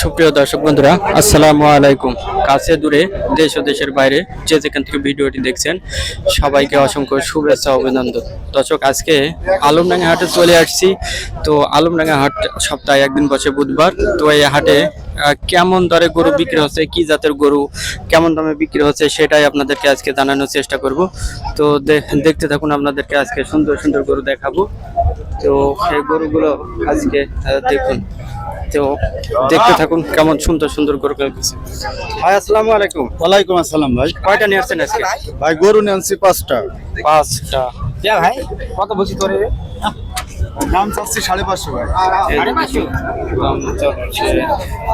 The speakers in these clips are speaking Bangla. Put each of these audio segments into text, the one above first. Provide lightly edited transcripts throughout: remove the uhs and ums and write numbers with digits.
সুপ্রিয় দর্শক বন্ধুরা, আসসালামু আলাইকুম। কাছে দূরে দেশ ও দেশের বাইরে যে যেখান থেকে ভিডিওটি দেখছেন সবাইকে অসংখ্য শুভেচ্ছা ও অভিনন্দন। দর্শক, আজকে আলমডাঙ্গা হাটে চলে আসছি। তো আলমডাঙ্গা হাট সপ্তাহে একদিন বসে বুধবার। তো এই হাটে কেমন দরে গরু বিক্রি হচ্ছে, কি জাতের গরু কেমন দামে বিক্রি হচ্ছে সেটাই আপনাদেরকে আজকে জানানোর চেষ্টা করব। তো দেখতে থাকুন, আপনাদেরকে আজকে সুন্দর সুন্দর গরু দেখাবো। তো এই গরুগুলো আজকে দেখুন। তো দেখতে থাকুন কেমন সুন্দর সুন্দর গরু কিনতেছে। ভাই আসসালামু আলাইকুম। ওয়ালাইকুম আসসালাম ভাই। কয়টা নিয়ে আসছেন আজকে? ভাই গরু নিয়ে আনছি 5টা। 5টা। ভাই কত বলছি তোরে? দাম চাচ্ছি 550 ভাই।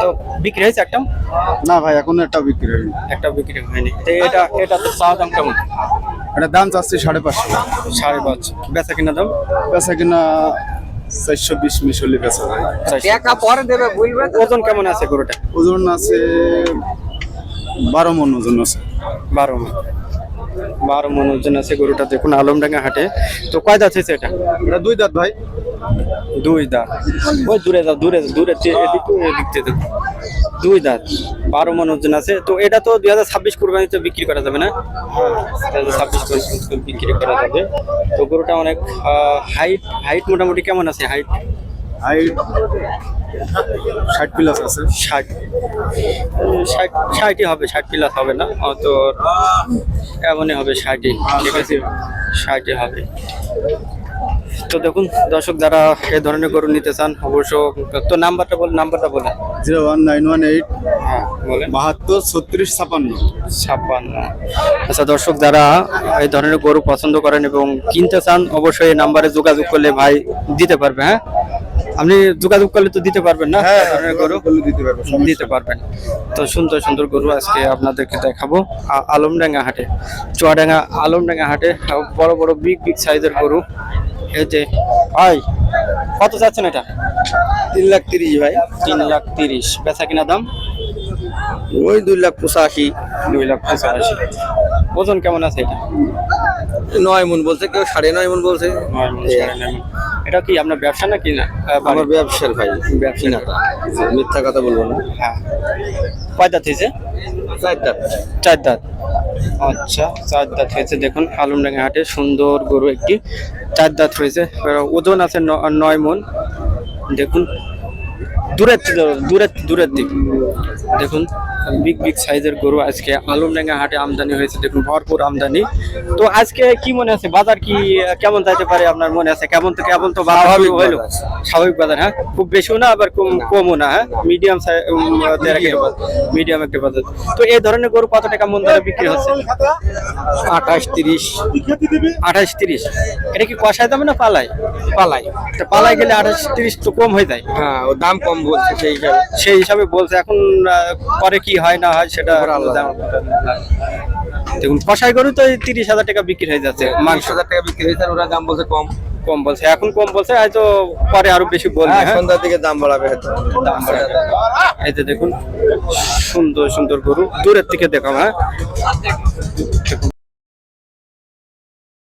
তো বিক্রি হয়েছে একটা? না ভাই এখনো একটা বিক্রি হয়নি। একটা বিক্রি হয়নি। তো এটা তো চাওয়া দাম কেমন? এটা দাম চাচ্ছি 550 ভাই। 5.5। বেচা কিনা দাম? বেচা কিনা 420 মিশলি বেচা ভাই। টাকা পরে দেবে বলবে। ওজন কেমন আছে গরুটা? ওজন আছে 12 মণ ওজন আছে। 12 মণ। 12 মণ ওজন আছে গরুটা। দেখুন আলমডাঙ্গা হাটে। তো কয় দাঁত হয়েছে এটা? এটা 2 দাঁত ভাই। 2 দাঁত। ওই দূরে যাও, দূরে এদিক থেকে 2 দাঁত, 12 মণ ওজন আছে। তো এটা তো 2026 কুরবানিতে বিক্রি করা যাবে না? 2026 কুরবানিতে বিক্রি করা যাবে। তো গরুটা অনেক হাইট মোটামুটি কেমন আছে? হাইট 60 প্লাস আছে। 60 হবে, 60 প্লাস হবে না তো এমনই হবে, 60। ঠিক আছে, 60 হবে। তো দেখুন দর্শক, যারা এই ধরনের গরু নিতে চান অবশ্য তো নাম্বারটা বলেন। 01918 হ্যাঁ বলেন। 72 36 56। 56। আচ্ছা দর্শক, যারা এই ধরনের গরু পছন্দ করেন এবং কিনতে চান অবশ্যই এই নাম্বারে যোগাযোগ করলে ভাই দিতে পারবে। হ্যাঁ, আপনি যোগাযোগ করলে তো দিতে পারবেন না? হ্যাঁ, এই ধরনের গরু দিতে পারবো, দিতে পারবেন। তো সুন্দর সুন্দর গরু আজকে আপনাদেরকে দেখাবো আলমডাঙ্গা হাটে, চুয়াডাঙ্গা আলমডাঙ্গা হাটে। বড় বড় বিগ সাইজের গরু। এই যে ভাই, কত যাচ্ছেন এটা? 330 ভাই। 330। বেচা কিনা দাম? ওই 285। 285। ওজন কেমন আছে এটা? 9 মণ বলছে, কেউ 9.5 মণ বলছে। 9 মণ, 9.5 মণ। এটা কি আপনার ব্যবসা নাকি না? আমার ব্যবসার ভাই। ব্যবসা না। মিথ্যা কথা বলবো না। হ্যাঁ। কয় দাঁত হয়েছে? 4 দাঁত। 4 দাঁত। আচ্ছা, 4 দাঁত হয়েছে। দেখুন আলমডাঙ্গা হাটে সুন্দর গরু একটি 4 দাঁত হয়েছে। ওজন আছে 9 মণ। দেখুন দূরের দিক দেখুন, বিগ সাইজের গরু আজকে আলমডাঙ্গা হাটে আমদানি হয়েছে। দেখুন ভরপুর আমদানি। তো আজকে কি মনে আছে, বাজার কি কেমন যাইতে পারে আপনার মনে আছে? কেমন তো স্বাভাবিক হইলো? স্বাভাবিক বাজার, হ্যাঁ, খুব বেশিও না আবার কমও না, হ্যাঁ, মিডিয়াম একটা বাজার। তো এই ধরনের গরু কত টাকা মন দরে বিক্রি হচ্ছে? 28-30। 28-30। এটা কি কষায় দামে না পালাই? পালাই গেলে 28-30 তো কম হয়ে যায়। হ্যাঁ, ও দাম কম বলছে সেই হিসাবে বলছে। এখন পরে কি হয় না হয় সেটা আলাদা। দেখুন কষাই গরু তো 30,000 টাকা বিক্রি হয়ে যাচ্ছে। 5,000 টাকা বিক্রি হয়েছে, ওরা দাম বলছে কম বলছে, এখন কম বলছে, হয়তো পরে আরো বেশি বলবে। হ্যাঁ, সন্ধ্যার দিকে দাম বাড়াবে হয়তো। দাম বাড়াবে। এই যে দেখুন সুন্দর সুন্দর গরু দূরের থেকে দেখাম। হ্যাঁ, দেখুন